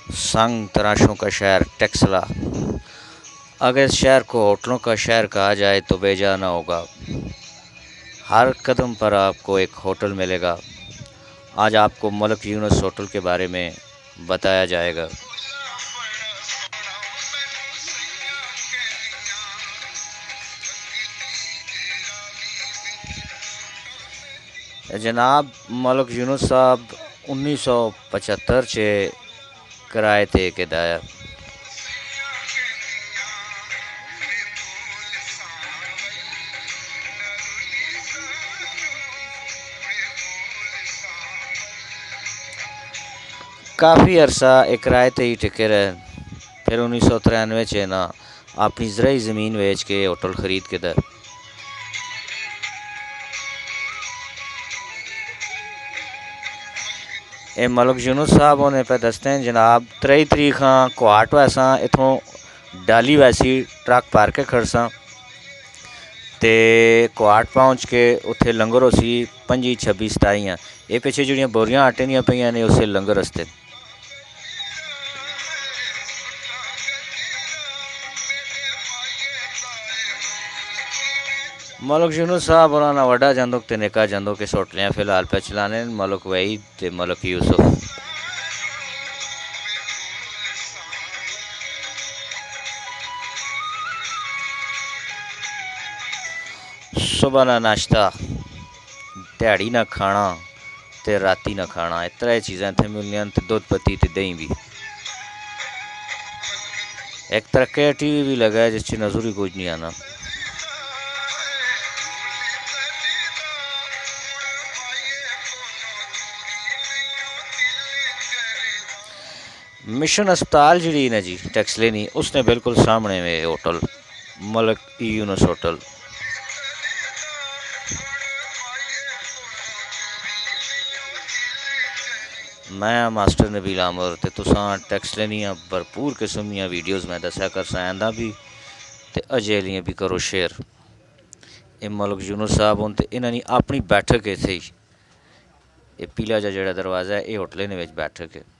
سنگ تراشوں کا شہر ٹیکسلا۔ اگر اس شہر کو ہوٹلوں کا شہر کہا جائے تو بے جا نہ ہوگا۔ ہر قدم پر آپ کو ایک ہوٹل ملے گا۔ آج آپ کو ملک یونس ہوٹل کے بارے میں بتایا جائے گا۔ جناب ملک یونس صاحب 1975 چ کرائے تے کدایا۔ کافی عرصہ ایک کرائے تے ہی ٹکے رہے، پھر 1993 چ نا اپنی زرعی زمین بیچ کے ہوٹل خرید کے در۔ اے ملک یونس صاحب ہونے پہ دستے ہیں جناب 23 تاریخاں کوہاٹ ویساں اتھوں ڈالی ویسی ٹرک پار کے کھڑساں تے کوہاٹ پہنچ کے اتھے لنگر ہو سی 25 26 27۔ اے پیچھے جڑیاں بوریاں آٹے دیاں پئیاں نے اسے لنگر رستے۔ ملک یونس صاحب ہونا وڈا جندو تے نکا جندو کے ہوٹلیاں فی الحال پہ چلانے ملک وحید تے ملک یوسف۔ صبح نہ ناشتہ، دیہڑی نہ کھانا تے راتی نہ کھانا، اس طرح چیزیں تھے ملنیاں تے دودھ پتی تے دہی بھی۔ ایک ترقی ٹی وی بھی لگا ہے جس چی نظر ہی کچھ نہیں آنا۔ مشن اسپتال جڑی نا جی ٹیکسلے نہیں، اس نے بالکل سامنے میں ہوٹل ملک یونس ہوٹل۔ میں ماسٹر نبیل عامر تے تساں ٹیکسلے نیاں بھرپور قسم دیاں ویڈیوز میں دسیا کرساں، آئندہ بھی تے اجے لیاں بھی کرو شیئر۔ اے ملک یونس صاحب ہون تے انہاں نے اپنی بیٹھک ایتھے ہی، اے پیلا جا جڑا دروازہ ہے اے ہوٹلے نے وچ بیٹھک ہے۔